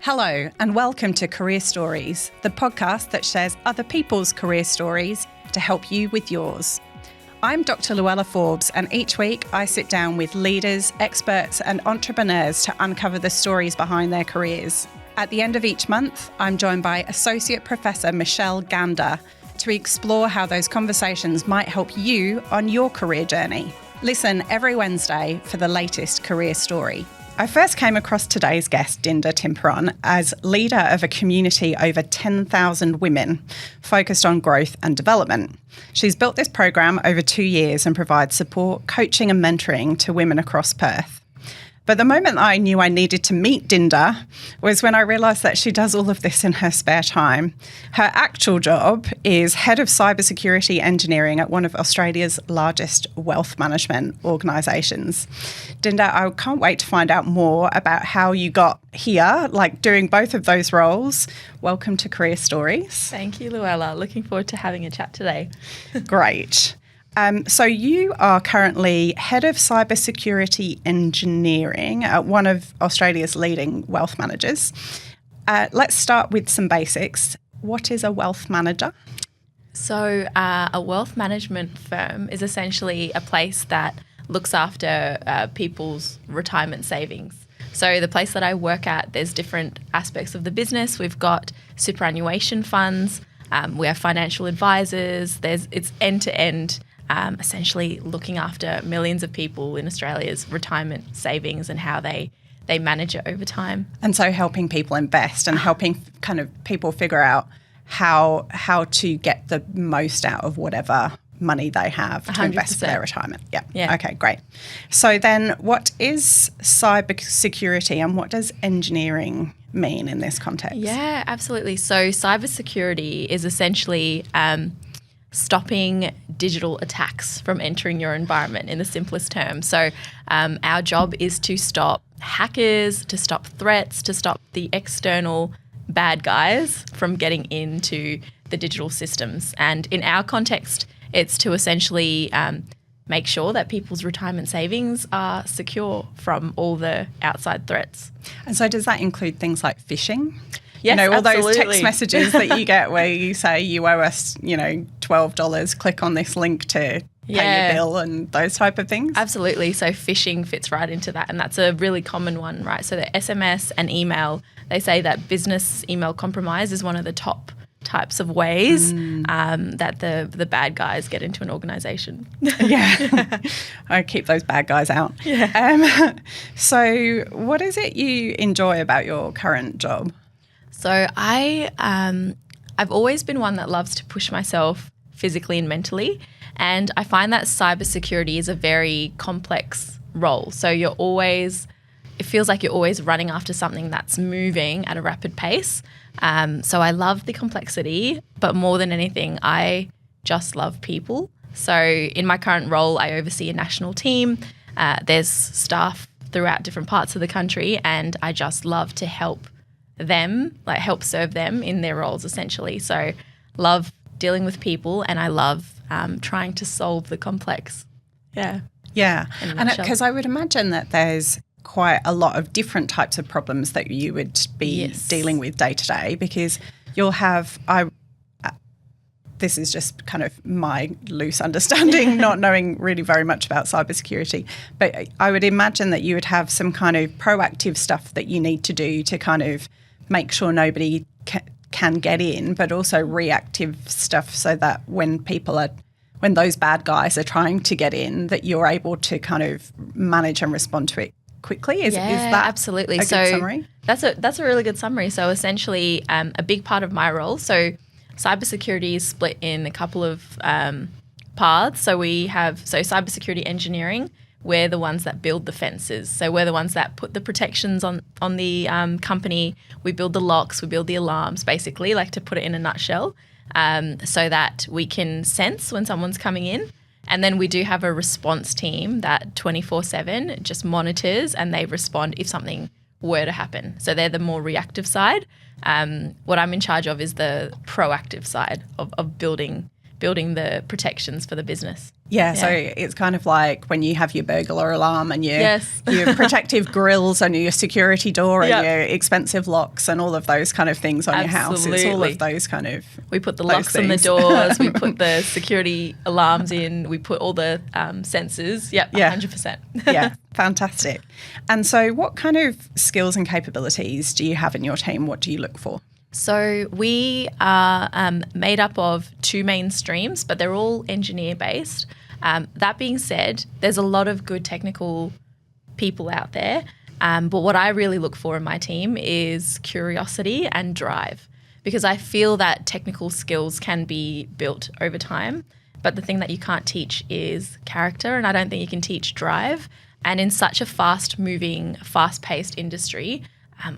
Hello and welcome to Career Stories, the podcast that shares other people's career stories to help you with yours. I'm Dr. Luella Forbes, and each week I sit down with leaders, experts and entrepreneurs to uncover the stories behind their careers. At the end of each month, I'm joined by Associate Professor Michelle Gander to explore how those conversations might help you on your career journey. Listen every Wednesday for the latest career story. I first came across today's guest, Dinda Timperon, as leader of a community over 10,000 women focused on growth and development. She's built this program over 2 years and provides support, coaching and mentoring to women across Perth. But the moment I knew I needed to meet Dinda was when I realised that she does all of this in her spare time. Her actual job is Head of Cybersecurity Engineering at one of Australia's largest wealth management organisations. Dinda, I can't wait to find out more about how you got here, like doing both of those roles. Welcome to Career Stories. Thank you, Luella. Looking forward to having a chat today. Great. So you are currently Head of Cybersecurity Engineering at one of Australia's leading wealth managers. Let's start with some basics. What is a wealth manager? So a wealth management firm is essentially a place that looks after people's retirement savings. So the place that I work at, there's different aspects of the business. We've got superannuation funds, we have financial advisors, it's end-to-end, essentially looking after millions of people in Australia's retirement savings and how they manage it over time. And so helping people invest and helping kind of people figure out how to get the most out of whatever money they have to 100%. invest for their retirement. Yeah. Okay, great. So then what is cybersecurity and what does engineering mean in this context? Yeah, absolutely. So cybersecurity is essentially stopping digital attacks from entering your environment in the simplest term. So our job is to stop hackers, to stop threats, to stop the external bad guys from getting into the digital systems. And in our context, it's to essentially make sure that people's retirement savings are secure from all the outside threats. And so does that include things like phishing? Yes, all absolutely. Those text messages that you get where you say you owe us, $12, click on this link to pay your bill and those type of things? Absolutely. So phishing fits right into that, and that's a really common one, right? So the SMS and email, they say that business email compromise is one of the top types of ways that the bad guys get into an organisation. Yeah. I keep those bad guys out. Yeah. So what is it you enjoy about your current job? So I've always been one that loves to push myself physically and mentally, and I find that cybersecurity is a very complex role. So it feels like you're always running after something that's moving at a rapid pace. So I love the complexity, but more than anything, I just love people. So in my current role, I oversee a national team. There's staff throughout different parts of the country, and I just love to help serve them in their roles essentially. So love dealing with people, and I love trying to solve the complex. Yeah. Yeah. And because I would imagine that there's quite a lot of different types of problems that you would be dealing with day to day, because you'll have, this is just kind of my loose understanding, not knowing really very much about cybersecurity, but I would imagine that you would have some kind of proactive stuff that you need to do to kind of make sure nobody can get in, but also reactive stuff so that when those bad guys are trying to get in, that you're able to kind of manage and respond to it quickly. Is that absolutely. a good summary? That's a really good summary. So essentially a big part of my role, so cybersecurity is split in a couple of paths. So we have cybersecurity engineering. We're the ones that build the fences. So we're the ones that put the protections on the company. We build the locks, we build the alarms, basically, like to put it in a nutshell, so that we can sense when someone's coming in. And then we do have a response team that 24/7 just monitors, and they respond if something were to happen. So they're the more reactive side. What I'm in charge of is the proactive side of building building the protections for the business. Yeah, so it's kind of like when you have your burglar alarm and your protective grills and your security door and your expensive locks and all of those kind of things on your house. It's all of those kind of We put the locks on the doors, we put the security alarms in, we put all the sensors. Yep, 100%. Yeah, fantastic. And so what kind of skills and capabilities do you have in your team? What do you look for? So we are made up of 2 main streams, but they're all engineer-based. That being said, there's a lot of good technical people out there, but what I really look for in my team is curiosity and drive, because I feel that technical skills can be built over time, but the thing that you can't teach is character, and I don't think you can teach drive. And in such a fast-moving, fast-paced industry,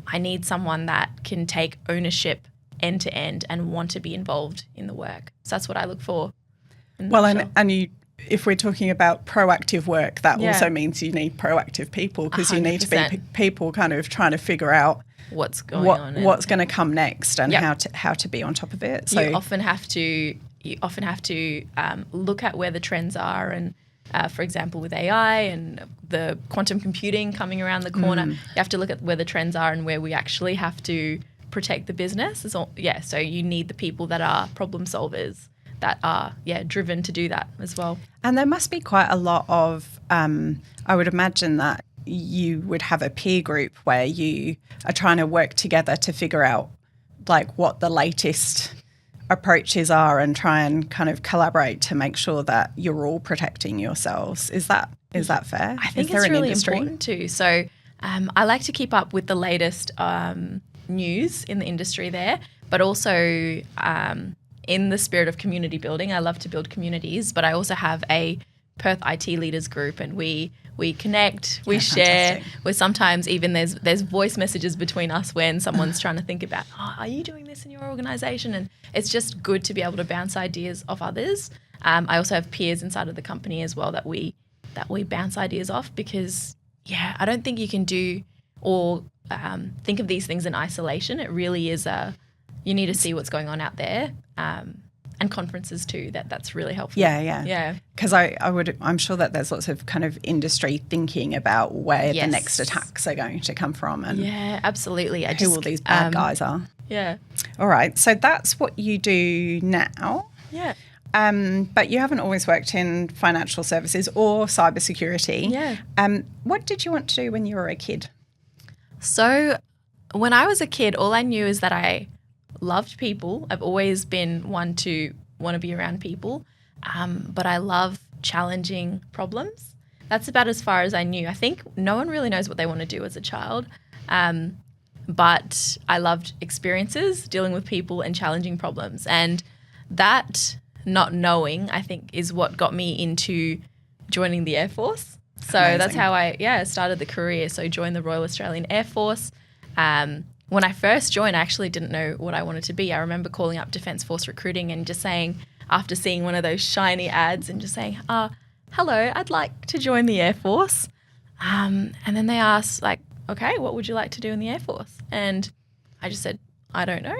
I need someone that can take ownership end to end and want to be involved in the work. So that's what I look for. Well, and you, if we're talking about proactive work, that also means you need proactive people, because you need to be people kind of trying to figure out what's going on, what's going to come next, and how to be on top of it. So you often have to look at where the trends are, and for example, with AI and the quantum computing coming around the corner, you have to look at where the trends are and where we actually have to protect the business. So you need the people that are problem solvers, that are driven to do that as well. And there must be quite a lot of, I would imagine that you would have a peer group where you are trying to work together to figure out like what the latest approaches are and try and kind of collaborate to make sure that you're all protecting yourselves. Is that fair? I think it's really important too. So I like to keep up with the latest news in the industry there, but also in the spirit of community building. I love to build communities, but I also have a Perth IT leaders group, and we connect, we share. Where sometimes even there's voice messages between us when someone's trying to think about, are you doing this in your organisation? And it's just good to be able to bounce ideas off others. I also have peers inside of the company as well that we bounce ideas off, because I don't think you can do or think of these things in isolation. It really is you need to see what's going on out there. And conferences too, that's really helpful. Yeah. Because I'm sure that there's lots of kind of industry thinking about where the next attacks are going to come from, and absolutely. Who all these bad guys are. Yeah. All right. So that's what you do now. Yeah. But you haven't always worked in financial services or cybersecurity. Yeah. What did you want to do when you were a kid? So when I was a kid, all I knew is that I loved people. I've always been one to want to be around people, but I love challenging problems. That's about as far as I knew. I think no one really knows what they want to do as a child, but I loved experiences, dealing with people and challenging problems. And that not knowing, I think, is what got me into joining the Air Force. So Amazing. That's how I started the career. So joined the Royal Australian Air Force. When I first joined, I actually didn't know what I wanted to be. I remember calling up Defence Force Recruiting and just saying, after seeing one of those shiny ads, and just saying, hello, I'd like to join the Air Force. And then they asked, like, okay, what would you like to do in the Air Force? And I just said, I don't know.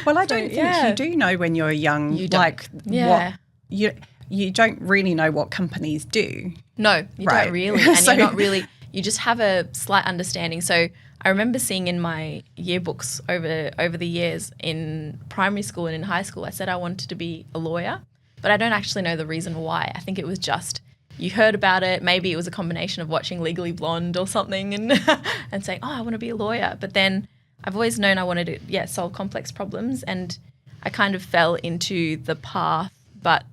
Well, I don't think you do know when you're young. You don't. What you don't really know what companies do. No, you don't really. And you're not really, you just have a slight understanding. So I remember seeing in my yearbooks over the years in primary school and in high school, I said I wanted to be a lawyer, but I don't actually know the reason why. I think it was just you heard about it. Maybe it was a combination of watching Legally Blonde or something and saying, I want to be a lawyer. But then I've always known I wanted to, solve complex problems, and I kind of fell into the path, but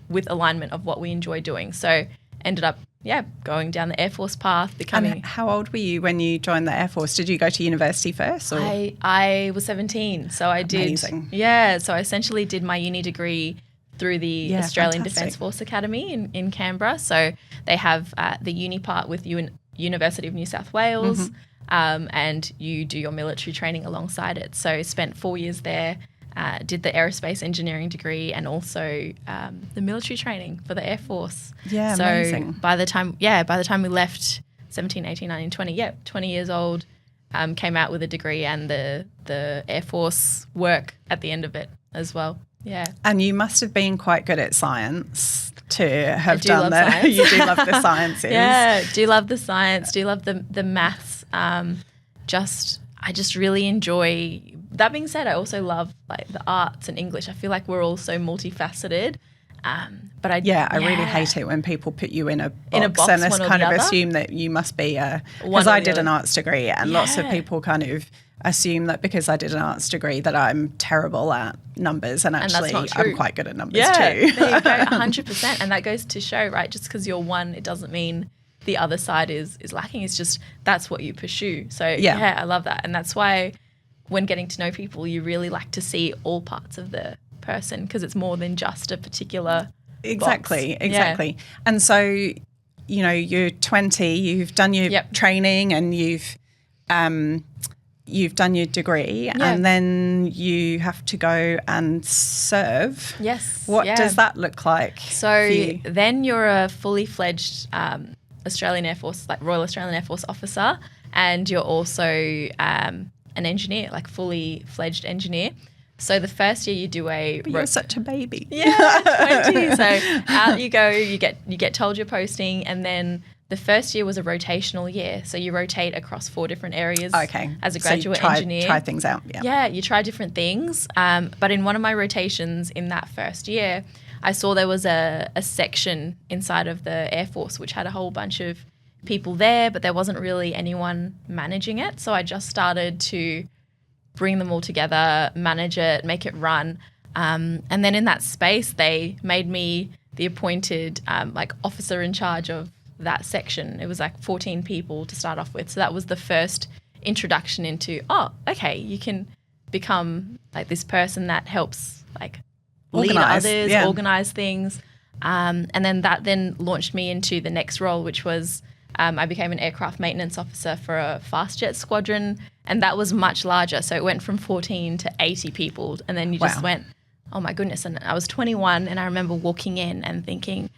with alignment of what we enjoy doing. So ended up going down the Air Force path, becoming... And how old were you when you joined the Air Force? Did you go to university first? Or? I was 17, so I did... Amazing. Yeah, so I essentially did my uni degree through the Australian Defence Force Academy in Canberra. So they have the uni part with University of New South Wales, and you do your military training alongside it. So spent 4 years there, did the aerospace engineering degree, and also the military training for the Air Force. Yeah, so amazing. by the time we left 17, 18, 19, 20, 20 years old, came out with a degree and the Air Force work at the end of it as well. Yeah. And you must have been quite good at science to have done that. You do love the sciences. Yeah, do love the science, do love the maths. I just really enjoy. That being said, I also love like the arts and English. I feel like we're all so multifaceted. But I really hate it when people put you in a box one and or just the kind of other. assume that you must be because or I the did other. an arts degree, and lots of people kind of assume that because I did an arts degree that I'm terrible at numbers, and actually that's not true. I'm quite good at numbers Yeah, too. there you go, 100%. And that goes to show, right, just because you're one, it doesn't mean the other side is lacking. It's just that's what you pursue. So yeah, I love that. And that's why when getting to know people, you really like to see all parts of the person, because it's more than just a particular Exactly. Yeah. And so, you know, you're 20, you've done your training, and you've done your degree, and then you have to go and serve. Yes. What does that look like? So then you're a fully fledged Australian Air Force, like Royal Australian Air Force officer, and you're also an engineer, like fully fledged engineer. So the first year you do you're such a baby. Yeah, 20. So out you go, you get told you're posting, and then the first year was a rotational year. So you rotate across 4 different areas as a graduate engineer. Try things out. Yeah, you try different things. But in one of my rotations in that first year, I saw there was a section inside of the Air Force which had a whole bunch of people there, but there wasn't really anyone managing it. So I just started to bring them all together, manage it, make it run. And then in that space, they made me the appointed officer in charge of that section. It was like 14 people to start off with. So that was the first introduction into, you can become like this person that helps like lead others, organize things. And then that then launched me into the next role, which was I became an aircraft maintenance officer for a fast jet squadron, and that was much larger. So it went from 14 to 80 people, and then you just went, oh my goodness. And I was 21, and I remember walking in and thinking,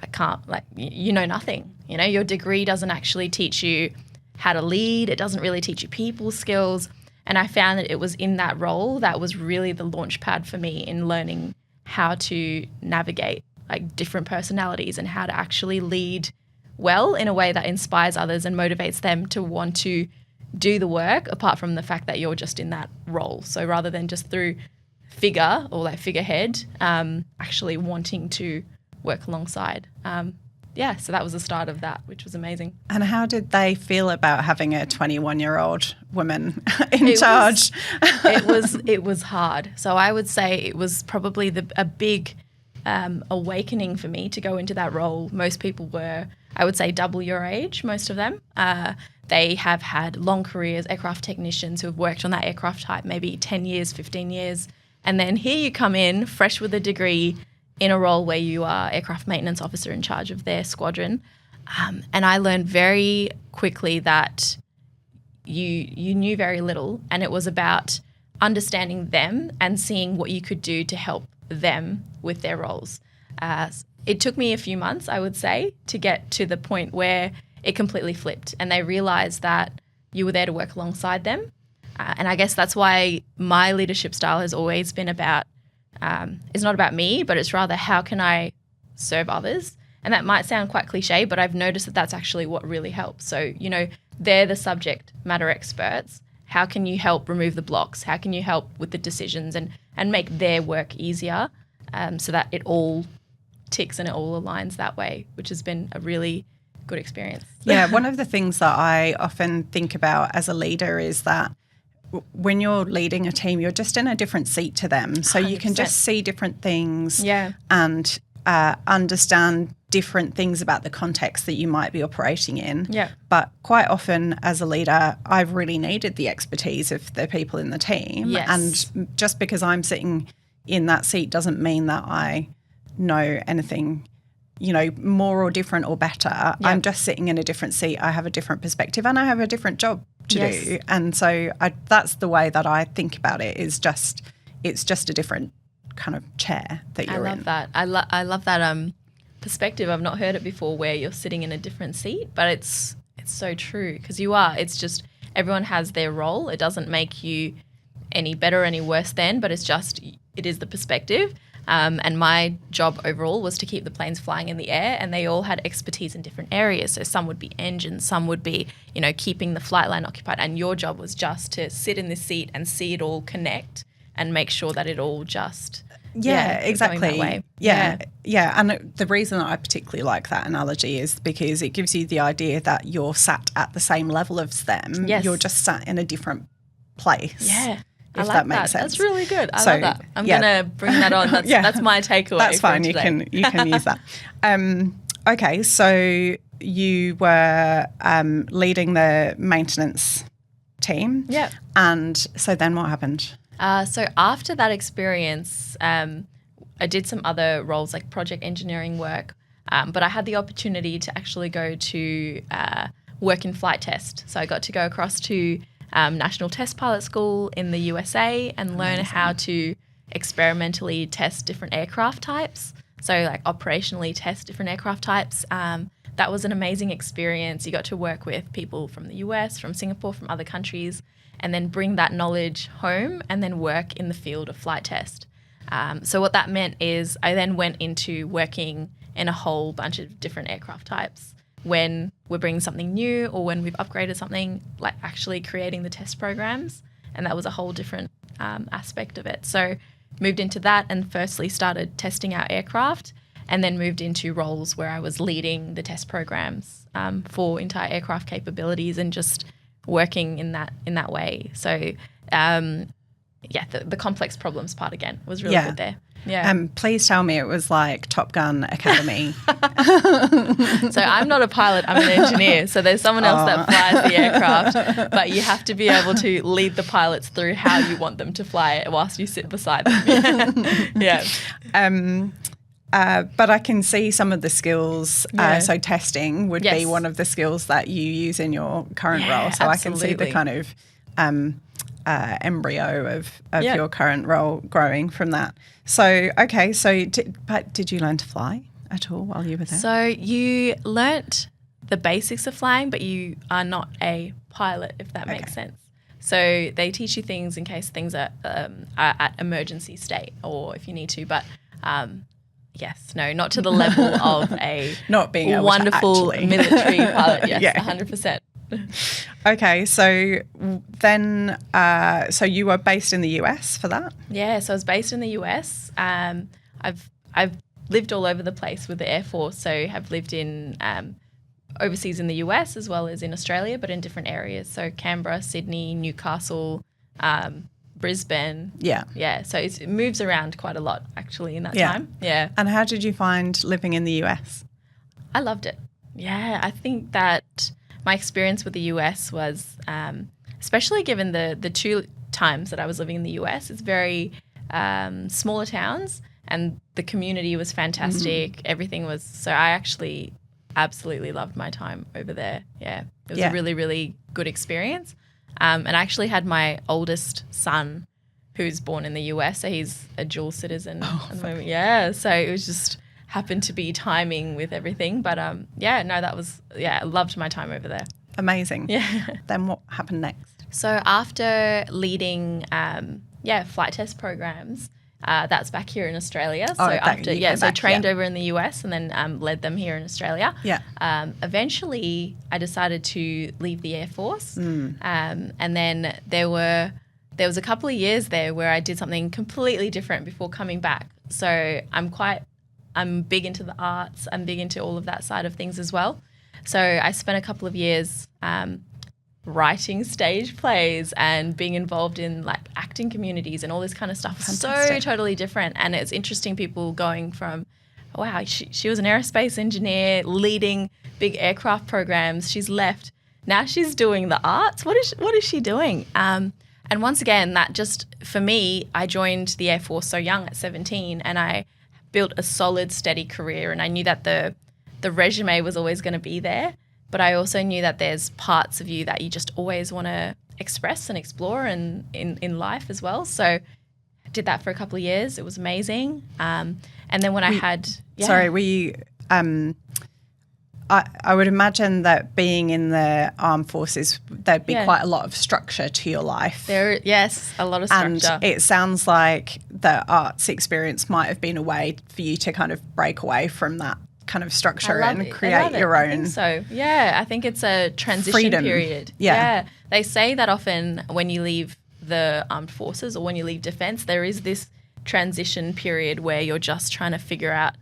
I can't, you know nothing. You know, your degree doesn't actually teach you how to lead. It doesn't really teach you people skills. And I found that it was in that role that was really the launch pad for me in learning how to navigate like different personalities and how to actually lead well in a way that inspires others and motivates them to want to do the work, apart from the fact that you're just in that role. So rather than just through figure or like figurehead, actually wanting to work alongside. So that was the start of that, which was amazing. And how did they feel about having a 21-year-old woman in charge? It was hard. So I would say it was probably a big awakening for me to go into that role. Most people were, I would say, double your age, most of them. They have had long careers, aircraft technicians who have worked on that aircraft type maybe 10 years, 15 years. And then here you come in fresh with a degree in a role where you are aircraft maintenance officer in charge of their squadron. And I learned very quickly that you knew very little, and it was about understanding them and seeing what you could do to help them with their roles. It took me a few months, I would say, to get to the point where it completely flipped and they realised that you were there to work alongside them. And I guess that's why my leadership style has always been about, it's not about me, but it's rather how can I serve others? And that might sound quite cliche, but I've noticed that that's actually what really helps. So, you know, they're the subject matter experts. How can you help remove the blocks? How can you help with the decisions and make their work easier so that it all ticks and it all aligns that way, which has been a really good experience. Yeah, one of the things that I often think about as a leader is that when you're leading a team, you're just in a different seat to them. So 100%. You can just see different things and understand different things about the context that you might be operating in. Yeah. But quite often as a leader, I've really needed the expertise of the people in the team. Yes. And just because I'm sitting in that seat doesn't mean that I know anything, you know, more or different or better. Yeah. I'm just sitting in a different seat. I have a different perspective and I have a different job to do. And so that's the way that I think about it, is just, it's just a different kind of chair that you're in. I love that. I love that perspective. I've not heard it before, where you're sitting in a different seat, but it's so true, because you are. It's just everyone has their role. It doesn't make you any better or any worse than, but it's just it is the perspective. And my job overall was to keep the planes flying in the air, and they all had expertise in different areas. So some would be engines, some would be, keeping the flight line occupied. And your job was just to sit in the seat and see it all connect and make sure that it all just exactly. going that way. Yeah. And the reason that I particularly like that analogy is because it gives you the idea that you're sat at the same level as them. Yes. You're just sat in a different place. Yeah. If that makes sense. That's really good. I love that. I'm going to bring that on. That's my takeaway. That's fine. You can use that. Okay, so you were leading the maintenance team. Yeah. And so then what happened? So after that experience, I did some other roles like project engineering work, but I had the opportunity to actually go to work in flight test. So I got to go across to National Test Pilot School in the USA and learn how to experimentally test different aircraft types. So like operationally test different aircraft types. That was an amazing experience. You got to work with people from the US, from Singapore, from other countries, and then bring that knowledge home and then work in the field of flight test. So what that meant is I then went into working in a whole bunch of different aircraft types. When we're bringing something new or when we've upgraded something, like actually creating the test programs. And that was a whole different aspect of it. So moved into that and firstly started testing our aircraft, and then moved into roles where I was leading the test programs for entire aircraft capabilities and just working in that way. So the complex problems part again was really good there. Yeah. Please tell me it was like Top Gun Academy. So I'm not a pilot, I'm an engineer. So there's someone else that flies the aircraft, but you have to be able to lead the pilots through how you want them to fly it whilst you sit beside them. Yeah. But I can see some of the skills. So testing would be one of the skills that you use in your current role. So absolutely. I can see the kind of embryo of your current role growing from that. So, okay, but did you learn to fly at all while you were there? So you learnt the basics of flying, but you are not a pilot, if that makes sense. So they teach you things in case things are at emergency state or if you need to, but not to the level of a not being able wonderful to military pilot. Yes, 100%. Okay, so then, so you were based in the US for that? Yeah, so I was based in the US. I've lived all over the place with the Air Force, so I've lived in overseas in the US as well as in Australia, but in different areas. So Canberra, Sydney, Newcastle, Brisbane. Yeah, so it moves around quite a lot actually in that time. Yeah. And how did you find living in the US? I loved it. Yeah, I think that my experience with the US was, especially given the two times that I was living in the US, it's very smaller towns and the community was fantastic. Everything was, so I actually absolutely loved my time over there. Yeah, it was a really, really good experience. And I actually had my oldest son who's born in the US, so he's a dual citizen at the moment. Yeah, so it was just happened to be timing with everything. But I loved my time over there. Amazing. Yeah. Then what happened next? So after leading flight test programs, that's back here in Australia. So trained over in the US and then led them here in Australia. Yeah. Eventually I decided to leave the Air Force. And then there was a couple of years there where I did something completely different before coming back. So I'm big into the arts. I'm big into all of that side of things as well. So I spent a couple of years writing stage plays and being involved in like acting communities and all this kind of stuff. Fantastic. So totally different. And it's interesting people going from, wow, she was an aerospace engineer leading big aircraft programs. She's left. Now she's doing the arts. What is she doing? And once again, that just, for me, I joined the Air Force so young at 17 and I built a solid, steady career. And I knew that the resume was always going to be there. But I also knew that there's parts of you that you just always want to express and explore and in life as well. So I did that for a couple of years. It was amazing. And then when I had... Sorry, were you... I would imagine that being in the armed forces, there'd be Yeah. quite a lot of structure to your life. Yes, a lot of structure. And it sounds like the arts experience might have been a way for you to kind of break away from that kind of structure and create your own. I think so. Yeah, I think it's a transition freedom. period. Yeah. They say that often when you leave the armed forces or when you leave defence, there is this transition period where you're just trying to figure out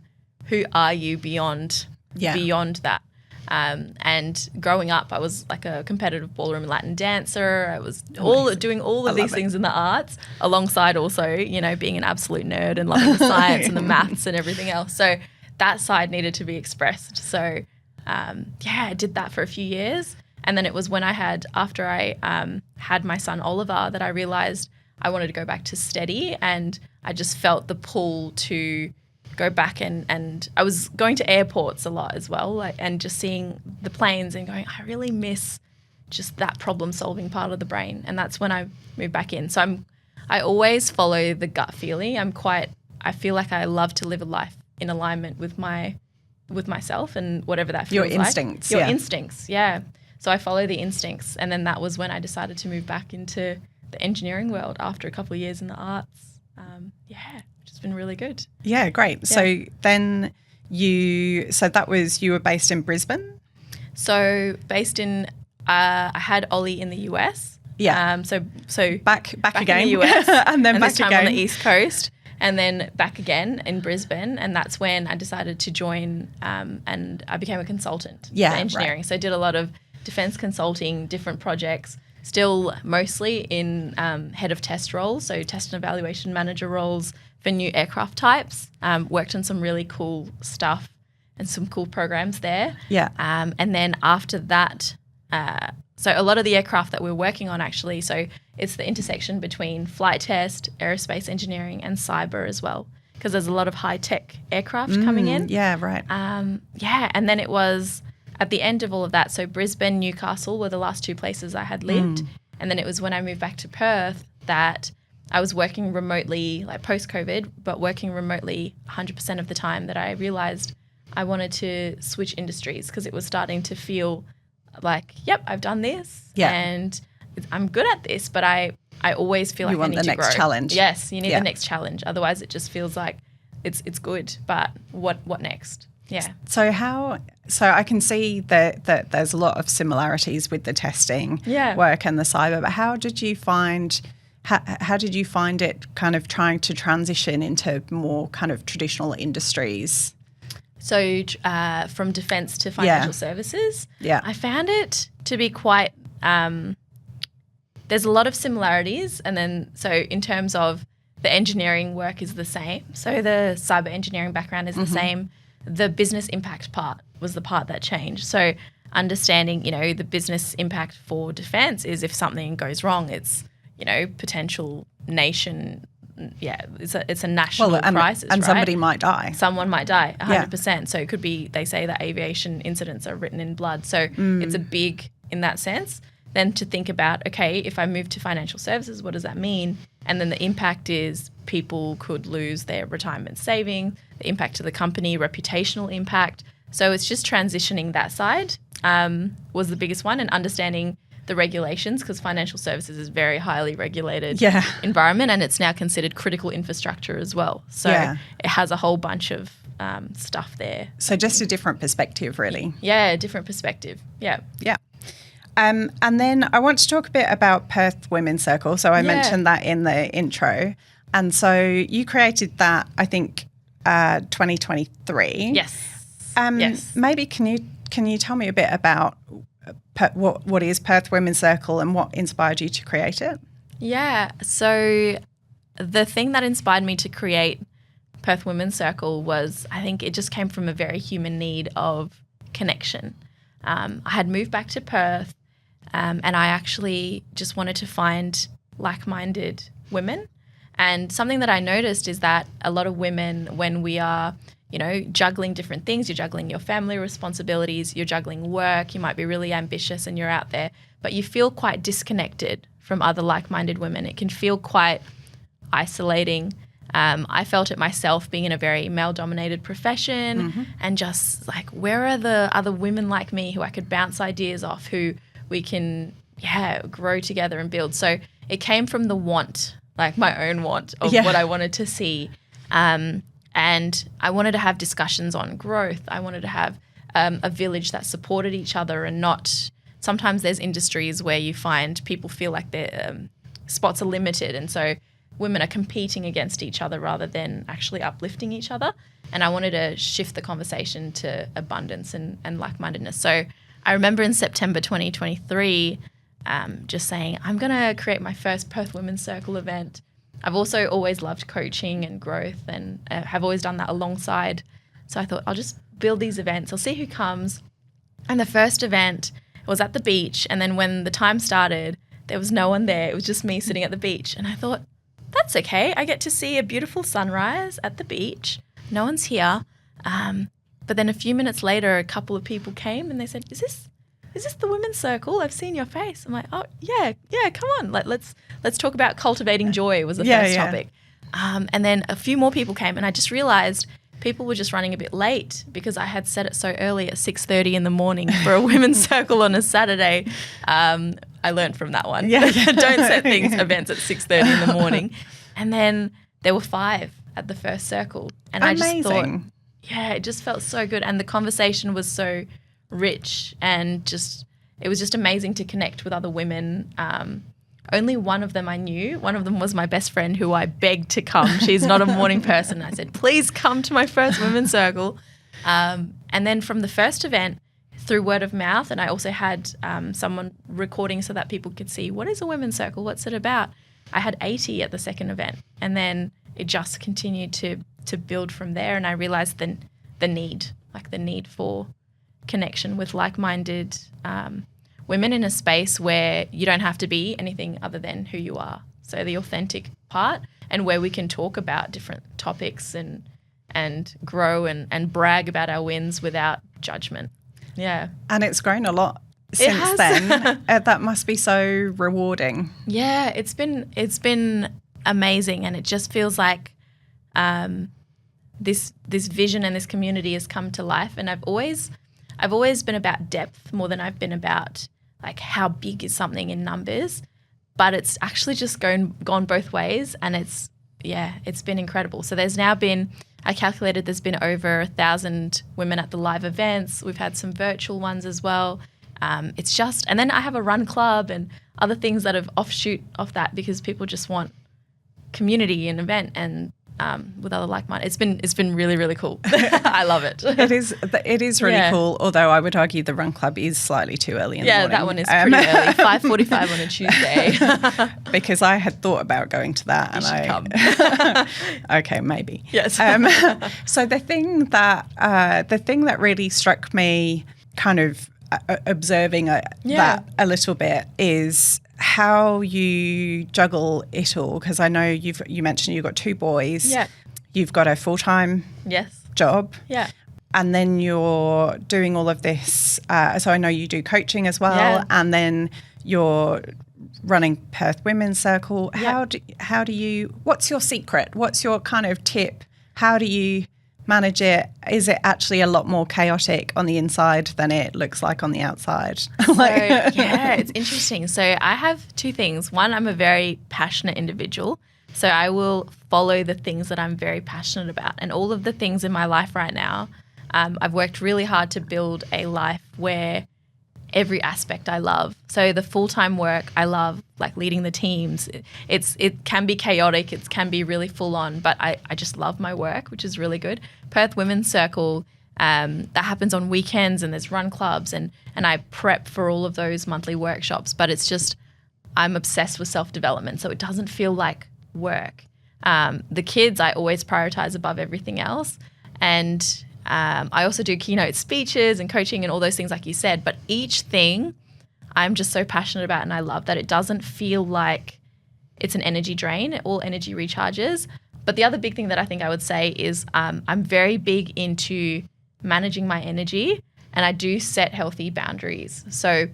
who are you beyond that. And growing up, I was like a competitive ballroom Latin dancer. I was doing all of these things in the arts alongside also, being an absolute nerd and loving the science and the maths and everything else. So that side needed to be expressed. So, I did that for a few years. And then it was when after I had my son Oliver, that I realised I wanted to go back to steady, and I just felt the pull to go back and I was going to airports a lot as well, and just seeing the planes and going, I really miss just that problem solving part of the brain. And that's when I moved back in. So I always follow the gut feeling. I feel like I love to live a life in alignment with myself and whatever that feels like. Your instincts. Your instincts, yeah. So I follow the instincts. And then that was when I decided to move back into the engineering world after a couple of years in the arts. Which has been really good. Yeah, great. Yeah. So then you were based in Brisbane? So based in, I had Ollie in the US. Yeah. So back again. in the US. and then back this time again on the East Coast. And then back again in Brisbane, and that's when I decided to join and I became a consultant for engineering. Right. So I did a lot of defence consulting, different projects, still mostly in head of test roles, so test and evaluation manager roles for new aircraft types. Worked on some really cool stuff and some cool programs there. Yeah. And then after that, so a lot of the aircraft that we're working on actually, so it's the intersection between flight test, aerospace engineering and cyber as well, because there's a lot of high-tech aircraft coming in. Yeah, right. And then it was at the end of all of that, so Brisbane, Newcastle were the last two places I had lived. And then it was when I moved back to Perth that I was working remotely, like post-COVID, but working remotely 100% of the time, that I realised I wanted to switch industries, because it was starting to feel like, yep, I've done this and I'm good at this, but I always feel like I need to grow. You want the next challenge. Yes, you need the next challenge. Otherwise it just feels like it's good, but what next? Yeah. So I can see that there's a lot of similarities with the testing work and the cyber, but how did you find it kind of trying to transition into more kind of traditional industries? So from defence to financial services, I found it to be quite there's a lot of similarities, and then so in terms of the engineering work is the same. So the cyber engineering background is the same. The business impact part was the part that changed. So understanding, the business impact for defence is if something goes wrong, it's, potential nation. Yeah, it's a national crisis, and right? somebody might die. Someone might die, 100%. So it could be, they say that aviation incidents are written in blood. So it's a big in that sense. Then to think about, okay, if I move to financial services, what does that mean? And then the impact is people could lose their retirement saving, the impact to the company, reputational impact. So it's just transitioning that side was the biggest one, and understanding the regulations, because financial services is very highly regulated environment, and it's now considered critical infrastructure as well. So it has a whole bunch of stuff there. So just a different perspective, really. Yeah, a different perspective. Yeah. Yeah. And then I want to talk a bit about Perth Women's Circle. So I mentioned that in the intro. And so you created that, I think, 2023. Yes. Yes. Maybe can you tell me a bit about what is Perth Women's Circle and what inspired you to create it? Yeah. So the thing that inspired me to create Perth Women's Circle was, I think it just came from a very human need of connection. I had moved back to Perth and I actually just wanted to find like-minded women. And something that I noticed is that a lot of women, when we are, juggling different things, you're juggling your family responsibilities, you're juggling work, you might be really ambitious and you're out there, but you feel quite disconnected from other like-minded women. It can feel quite isolating. I felt it myself being in a very male-dominated profession and just like, where are the other women like me who I could bounce ideas off, who we can, grow together and build. So it came from the want, like my own want of what I wanted to see. And I wanted to have discussions on growth. I wanted to have a village that supported each other and not – sometimes there's industries where you find people feel like their spots are limited, and so women are competing against each other rather than actually uplifting each other. And I wanted to shift the conversation to abundance and like-mindedness. So I remember in September 2023 just saying, I'm going to create my first Perth Women's Circle event. I've also always loved coaching and growth and have always done that alongside. So I thought I'll just build these events. I'll see who comes. And the first event was at the beach. And then when the time started, there was no one there. It was just me sitting at the beach. And I thought, that's okay. I get to see a beautiful sunrise at the beach. No one's here. But then a few minutes later, a couple of people came and they said, is this the women's circle? I've seen your face. I'm like, oh, yeah, come on. Let's talk about cultivating joy was the first topic. And then a few more people came and I just realized people were just running a bit late because I had set it so early at 6:30 in the morning for a women's circle on a Saturday. I learned from that one. Don't set events at 6:30 in the morning. And then there were 5 at the first circle. And Amazing. I just thought, it just felt so good. And the conversation was so rich and it was just amazing to connect with other women. Only one of them I knew. One of them was my best friend who I begged to come. She's not a morning person. I said, please come to my first women's circle. And then from the first event, through word of mouth, and I also had someone recording so that people could see, what is a women's circle? What's it about? I had 80 at the second event. And then it just continued to build from there. And I realized the need for connection with like-minded women in a space where you don't have to be anything other than who you are. So the authentic part, and where we can talk about different topics and grow and brag about our wins without judgment. Yeah. And it's grown a lot since then. That must be so rewarding. Yeah, it's been amazing, and it just feels like this vision and this community has come to life. And I've always been about depth more than I've been about like how big is something in numbers, but it's actually just gone both ways, and it's been incredible. So there's now been, I calculated there's been over 1,000 women at the live events. We've had some virtual ones as well. And then I have a run club and other things that have offshoot off that because people just want community and event and with other like-minded. It's been really, really cool. I love it. It is really cool, although I would argue the run club is slightly too early in the morning. Yeah, that one is pretty early, 5:45 on a Tuesday. Because I had thought about going to that. You should come. Okay, maybe. Yes. So the thing that really struck me kind of observing that a little bit is how you juggle it all, because I know you mentioned you've got 2 boys. Yeah. You've got a full-time job. Yeah. And then you're doing all of this. So I know you do coaching as well. Yeah. And then you're running Perth Women's Circle. Yeah. How do you, what's your secret? What's your kind of tip? How do you manage it? Is it actually a lot more chaotic on the inside than it looks like on the outside? It's interesting. So I have 2 things. One, I'm a very passionate individual. So I will follow the things that I'm very passionate about. And all of the things in my life right now, I've worked really hard to build a life where every aspect I love. So the full-time work, I love like leading the teams. It can be chaotic, it can be really full-on, but I just love my work, which is really good. Perth Women's Circle, that happens on weekends, and there's run clubs, and I prep for all of those monthly workshops, but it's just, I'm obsessed with self-development, so it doesn't feel like work. The kids I always prioritize above everything else, and I also do keynote speeches and coaching and all those things like you said, but each thing I'm just so passionate about, and I love that it doesn't feel like it's an energy drain. All energy recharges. But the other big thing that I think I would say is I'm very big into managing my energy, and I do set healthy boundaries. So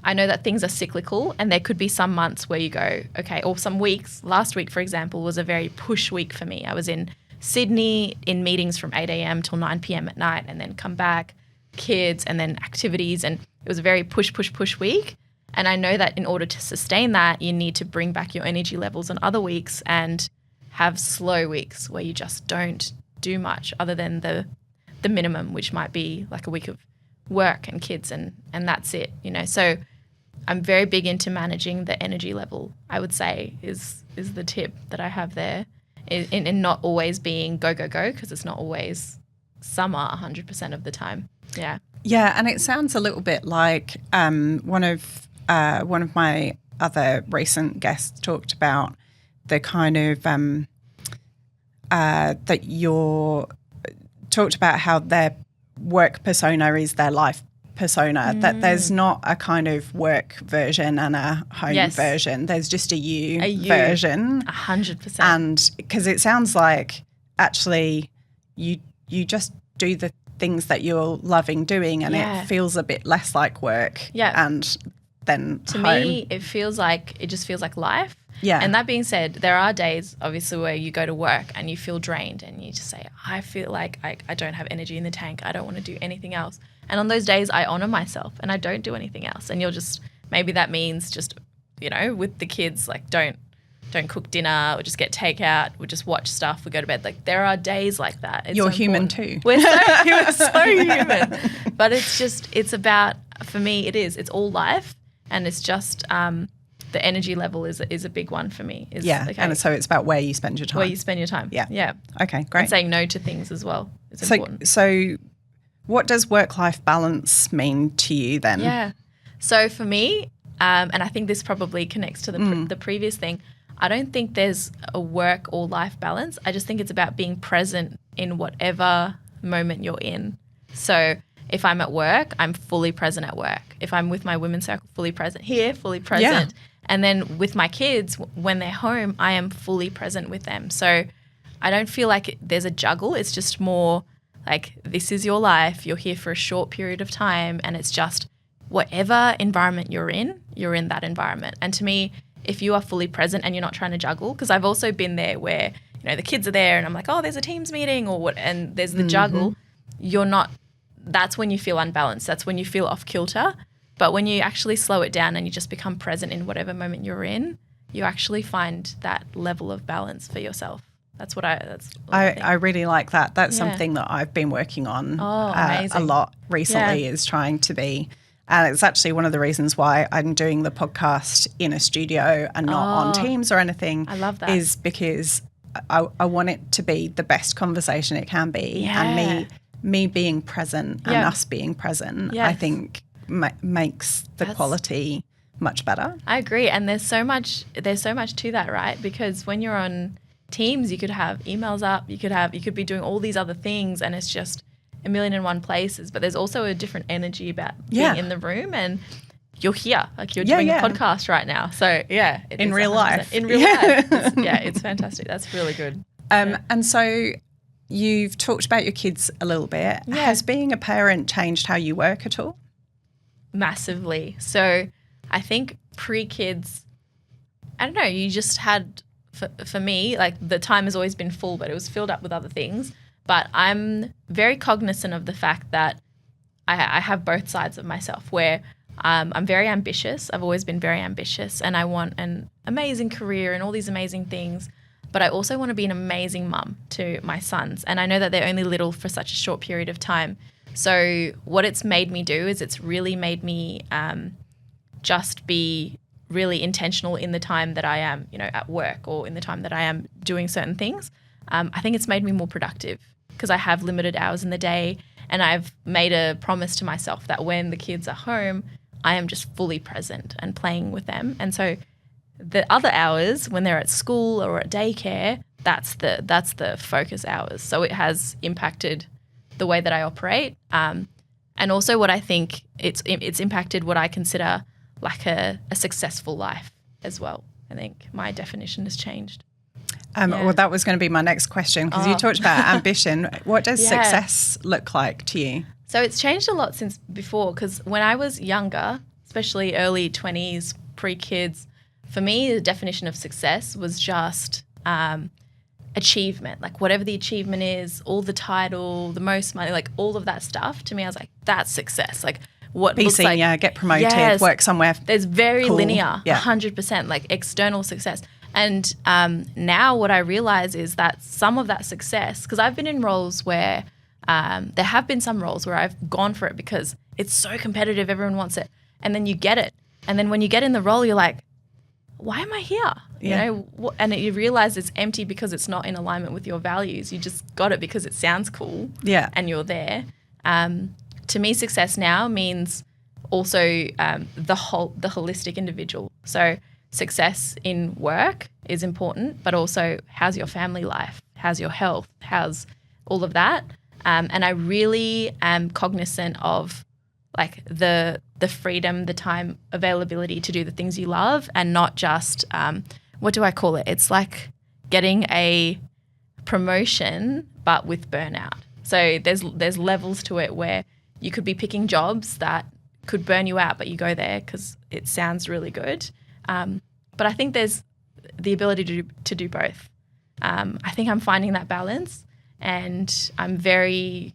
I know that things are cyclical, and there could be some months where you go, okay, or some weeks. Last week, for example, was a very push week for me. I was in Sydney in meetings from 8 a.m. till 9 p.m. at night, and then come back, kids, and then activities. And it was a very push week. And I know that in order to sustain that, you need to bring back your energy levels on other weeks and have slow weeks where you just don't do much other than the minimum, which might be like a week of work and kids, and that's it, you know. So I'm very big into managing the energy level, I would say is the tip that I have there, in not always being go, because it's not always summer 100% of the time. Yeah. Yeah, and it sounds a little bit like one of my other recent guests talked about the kind of that you're talked about how their work persona is their life persona, that there's not a kind of work version and a home version. There's just a you version. 100%. And because it sounds like actually you just do the things that you're loving doing, and it feels a bit less like work. Yeah. And then to home. me, it just feels like life. Yeah. And that being said, there are days obviously where you go to work and you feel drained and you just say, I feel like I don't have energy in the tank. I don't want to do anything else. And on those days I honor myself and I don't do anything else. And maybe that means just, you know, with the kids, like don't cook dinner or just get takeout. We just watch stuff. We go to bed. Like there are days like that. It's You're so human important. too. We're so human. But it's about, for me, it's all life, and it's just the energy level is a big one for me. Okay, and so it's about where you spend your time. Where you spend your time. Yeah. Yeah. Okay, great. And saying no to things as well is important. So what does work-life balance mean to you then? Yeah. So for me, and I think this probably connects to the previous thing, I don't think there's a work or life balance. I just think it's about being present in whatever moment you're in. So if I'm at work, I'm fully present at work. If I'm with my women's circle, fully present here, fully present. Yeah. And then with my kids, when they're home, I am fully present with them. So I don't feel like there's a juggle. It's just more like this is your life. You're here for a short period of time, and it's just whatever environment you're in that environment. And to me, if you are fully present and you're not trying to juggle, because I've also been there where, you know, the kids are there and I'm like, oh, there's a Teams meeting or what, and there's the juggle. That's when you feel unbalanced. That's when you feel off kilter. But when you actually slow it down and you just become present in whatever moment you're in, you actually find that level of balance for yourself. That's what I think. I really like that. That's something that I've been working on a lot recently, is trying to be. And it's actually one of the reasons why I'm doing the podcast in a studio and not on Teams or anything. I love that. Is because I want it to be the best conversation it can be. Yeah. And me being present and us being present, I think makes the quality much better. I agree. And there's so much to that, right? Because when you're on Teams, you could have emails up, you could be doing all these other things, and it's just a million and one places. But there's also a different energy about being in the room, and you're here, like you're doing a podcast right now. So in real life. In real life. It's fantastic. That's really good. And so you've talked about your kids a little bit. Yeah. Has being a parent changed how you work at all? Massively. So I think pre-kids, I don't know, you just had, for me, like the time has always been full, but it was filled up with other things. But I'm very cognizant of the fact that I have both sides of myself, where I'm very ambitious. I've always been very ambitious, and I want an amazing career and all these amazing things. But I also want to be an amazing mum to my sons. And I know that they're only little for such a short period of time. So what it's made me do is it's really made me just be really intentional in the time that I am, you know, at work or in the time that I am doing certain things. I think it's made me more productive because I have limited hours in the day, and I've made a promise to myself that when the kids are home, I am just fully present and playing with them. And so the other hours when they're at school or at daycare, that's the focus hours. So it has impacted the way that I operate, and also what I think it's impacted what I consider like a successful life as well. I think my definition has changed. Well, that was going to be my next question, because you talked about ambition. What does success look like to you? So it's changed a lot since before, because when I was younger, especially early 20s, pre-kids, for me, the definition of success was just achievement. Like whatever the achievement is, all the title, the most money, like all of that stuff. To me, I was like, that's success. Like what Be looks senior, like, get promoted, yes, work somewhere. There's very cool. linear, Yeah. 100%, like external success. And now what I realize is that some of that success, because I've been in roles where there have been some roles where I've gone for it because it's so competitive, everyone wants it. And then you get it. And then when you get in the role, you're like, why am I here? Yeah. You know, and you realize it's empty because it's not in alignment with your values. You just got it because it sounds cool. Yeah. And you're there. To me, success now means also the holistic individual. So success in work is important, but also how's your family life? How's your health? How's all of that? And I really am cognizant of like the freedom, the time availability to do the things you love, and not just what do I call it? It's like getting a promotion but with burnout. So there's levels to it where you could be picking jobs that could burn you out, but you go there because it sounds really good. But I think there's the ability to do both. I think I'm finding that balance, and I'm very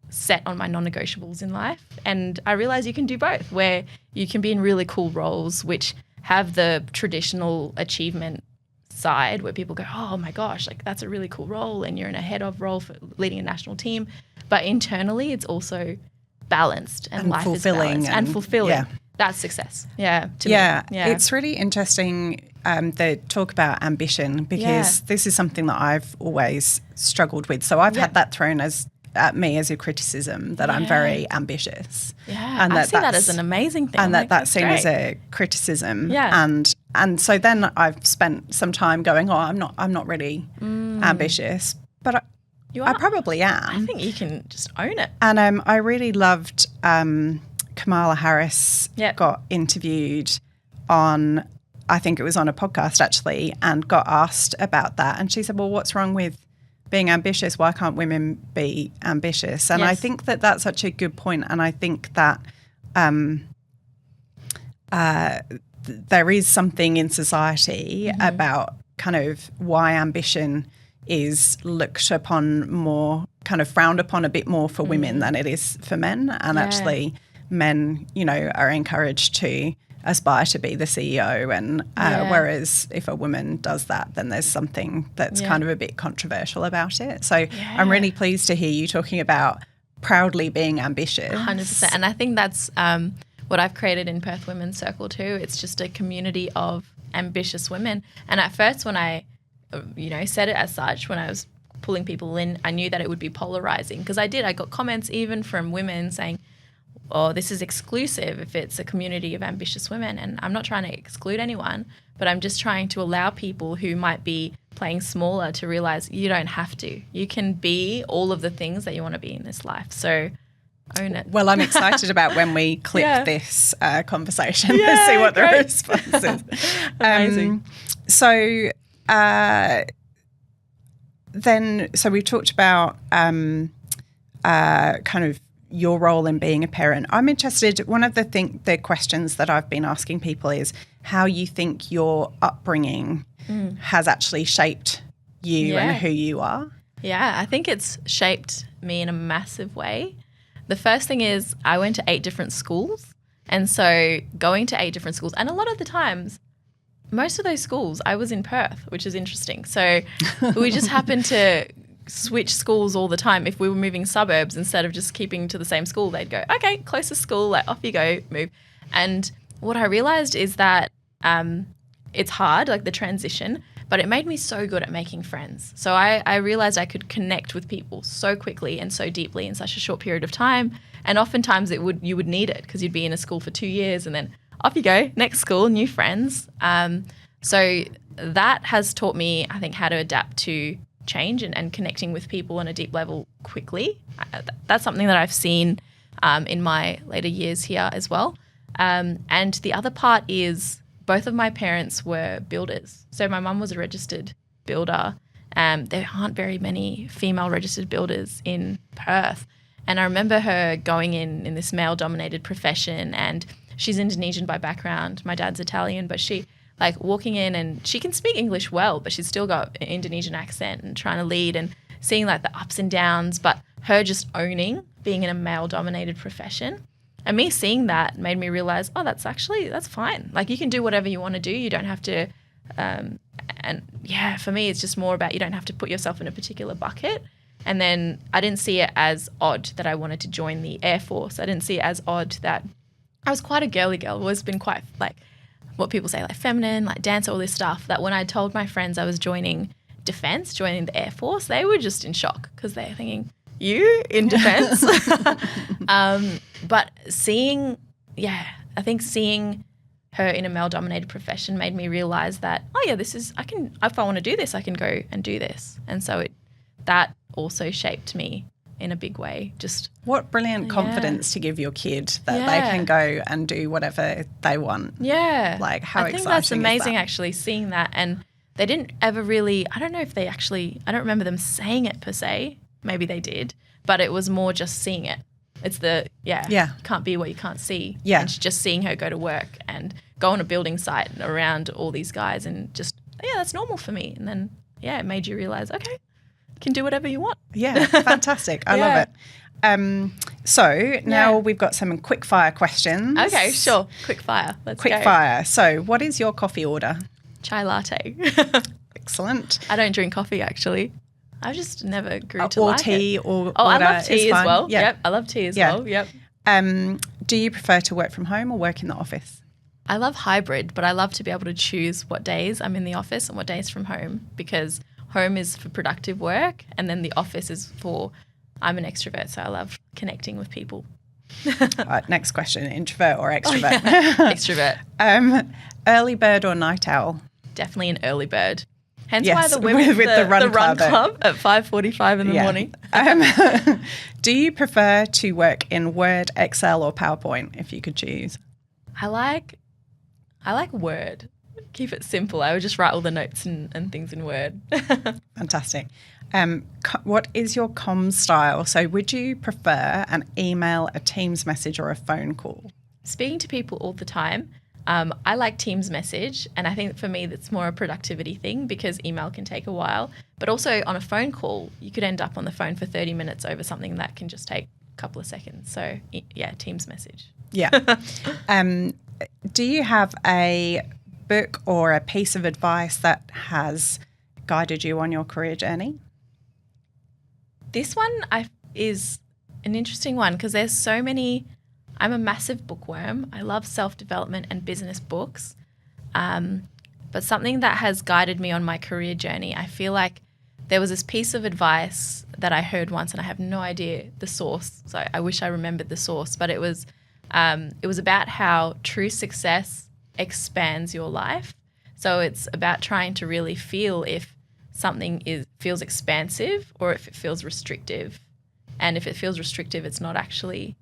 set on my non-negotiables in life. And I realize you can do both, where you can be in really cool roles which have the traditional achievement side where people go, oh my gosh, like that's a really cool role, and you're in a head of role for leading a national team. But internally it's also balanced and life is balanced and fulfilling. Yeah. That's success. Yeah. Yeah. Me. Yeah. It's really interesting, the talk about ambition, because this is something that I've always struggled with. So I've had that thrown at me as a criticism that I'm very ambitious. Yeah, and I see that as an amazing thing. And that's seen as a criticism. Yeah. And so then I've spent some time going, oh, I'm not really ambitious, but I probably am. I think you can just own it. And I really loved Kamala Harris got interviewed on, I think it was on a podcast actually, and got asked about that. And she said, well, what's wrong with being ambitious? Why can't women be ambitious? And I think that that's such a good point. And I think that there is something in society about kind of why ambition is looked upon more, kind of frowned upon a bit more for women than it is for men. And actually men, you know, are encouraged to aspire to be the CEO, and whereas if a woman does that, then there's something that's kind of a bit controversial about it. So I'm really pleased to hear you talking about proudly being ambitious. 100%. And I think that's what I've created in Perth Women's Circle too. It's just a community of ambitious women. And at first when I, said it as such, when I was pulling people in, I knew that it would be polarizing, because I got comments even from women saying, oh, this is exclusive if it's a community of ambitious women. And I'm not trying to exclude anyone, but I'm just trying to allow people who might be playing smaller to realize you don't have to. You can be all of the things that you want to be in this life. So own it. Well, I'm excited about when we clip this conversation to see what the response is. Amazing. So we've talked about kind of your role in being a parent. I'm interested, one of the questions that I've been asking people is how you think your upbringing has actually shaped you and who you are. Yeah, I think it's shaped me in a massive way. The first thing is I went to 8 different schools. And so going to 8 different schools, and a lot of the times, most of those schools, I was in Perth, which is interesting. So we just happened to switch schools all the time. If we were moving suburbs, instead of just keeping to the same school, they'd go, okay, closest school, like off you go, move. And what I realized is that it's hard, like the transition, but it made me so good at making friends. So I realized I could connect with people so quickly and so deeply in such a short period of time. And oftentimes you would need it, because you'd be in a school for 2 years and then off you go, next school, new friends. So that has taught me, I think, how to adapt to change and connecting with people on a deep level quickly. That's something that I've seen in my later years here as well. And the other part is both of my parents were builders. So my mum was a registered builder. There aren't very many female registered builders in Perth. And I remember her going in this male-dominated profession, and she's Indonesian by background. My dad's Italian, but she like walking in and she can speak English well, but she's still got an Indonesian accent and trying to lead and seeing like the ups and downs, but her just owning being in a male-dominated profession. And me seeing that made me realize, oh, that's fine. Like you can do whatever you want to do. You don't have to, for me, it's just more about you don't have to put yourself in a particular bucket. And then I didn't see it as odd that I wanted to join the Air Force. I didn't see it as odd that I was quite a girly girl. I've always been quite like what people say, like feminine, like dance, all this stuff. That when I told my friends I was joining defense, joining the Air Force, they were just in shock because they're thinking, you in defense? But seeing her in a male-dominated profession made me realize that, if I want to do this, I can go and do this. And so that also shaped me in a big way. Just what brilliant confidence to give your kid that they can go and do whatever they want. Yeah. Like how exciting is that? I think that's amazing actually seeing that. And they didn't ever really, I don't know if they actually, I don't remember them saying it per se. Maybe they did, but it was more just seeing it. It's can't be what you can't see. Yeah. And just seeing her go to work and go on a building site around all these guys and just, that's normal for me. And then, it made you realize, okay, you can do whatever you want. Yeah, fantastic. I love it. So now we've got some quick fire questions. Okay, sure. Quick fire. Let's go. Quick fire. So what is your coffee order? Chai latte. Excellent. I don't drink coffee actually. I just never grew to like tea it. Or I love tea as well. Yeah. Yep, I love tea as well. Yep. Do you prefer to work from home or work in the office? I love hybrid, but I love to be able to choose what days I'm in the office and what days from home, because home is for productive work and then the office is for, I'm an extrovert, so I love connecting with people. All right, next question, introvert or extrovert? Extrovert. Early bird or night owl? Definitely an early bird. Hence why the women with the run club at 5:45 in the morning. Do you prefer to work in Word, Excel or PowerPoint if you could choose? I like Word. Keep it simple. I would just write all the notes and things in Word. Fantastic. What is your comms style? So would you prefer an email, a Teams message or a phone call? Speaking to people all the time. I like Teams message, and I think for me that's more a productivity thing because email can take a while. But also on a phone call, you could end up on the phone for 30 minutes over something that can just take a couple of seconds. So, Teams message. Yeah. Do you have a book or a piece of advice that has guided you on your career journey? This one is an interesting one because there's so many. I'm a massive bookworm. I love self-development and business books. But something that has guided me on my career journey, I feel like there was this piece of advice that I heard once and I have no idea the source. So I wish I remembered the source, but it was about how true success expands your life. So it's about trying to really feel if something feels expansive or if it feels restrictive. And if it feels restrictive, it's not actually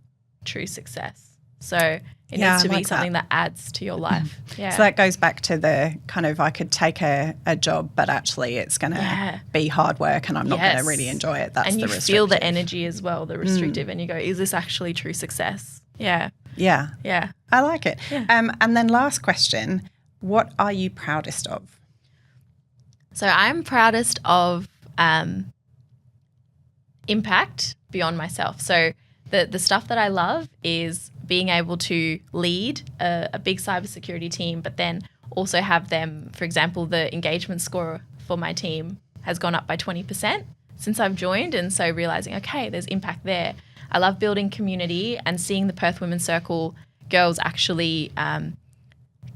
true success. So it needs to be something that adds to your life. Yeah. So that goes back to the kind of I could take a job, but actually it's going to be hard work and I'm not going to really enjoy it. That's and the you restrictive. feel the energy as well, the restrictive, and you go, is this actually true success? Yeah. Yeah. Yeah. I like it. Yeah. And then last question, what are you proudest of? So I'm proudest of impact beyond myself. So the stuff that I love is being able to lead a big cybersecurity team, but then also have them, for example, the engagement score for my team has gone up by 20% since I've joined. And so realizing, okay, there's impact there. I love building community and seeing the Perth Women's Circle girls actually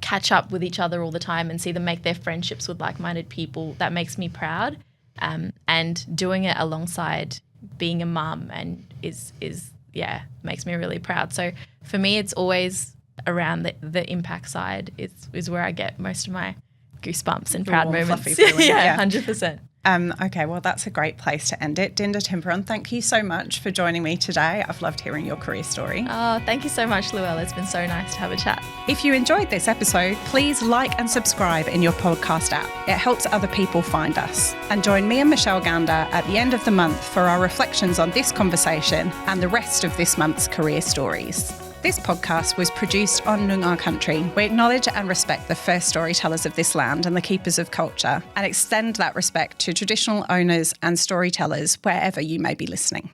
catch up with each other all the time and see them make their friendships with like-minded people. That makes me proud. And doing it alongside being a mum and makes me really proud. So for me, it's always around the impact side is where I get most of my goosebumps and proud moments. Feeling, 100%. Okay, well, that's a great place to end it. Dinda Timperon, thank you so much for joining me today. I've loved hearing your career story. Oh, thank you so much, Luella. It's been so nice to have a chat. If you enjoyed this episode, please like and subscribe in your podcast app. It helps other people find us. And join me and Michelle Gander at the end of the month for our reflections on this conversation and the rest of this month's career stories. This podcast was produced on Noongar country. We acknowledge and respect the first storytellers of this land and the keepers of culture, and extend that respect to traditional owners and storytellers wherever you may be listening.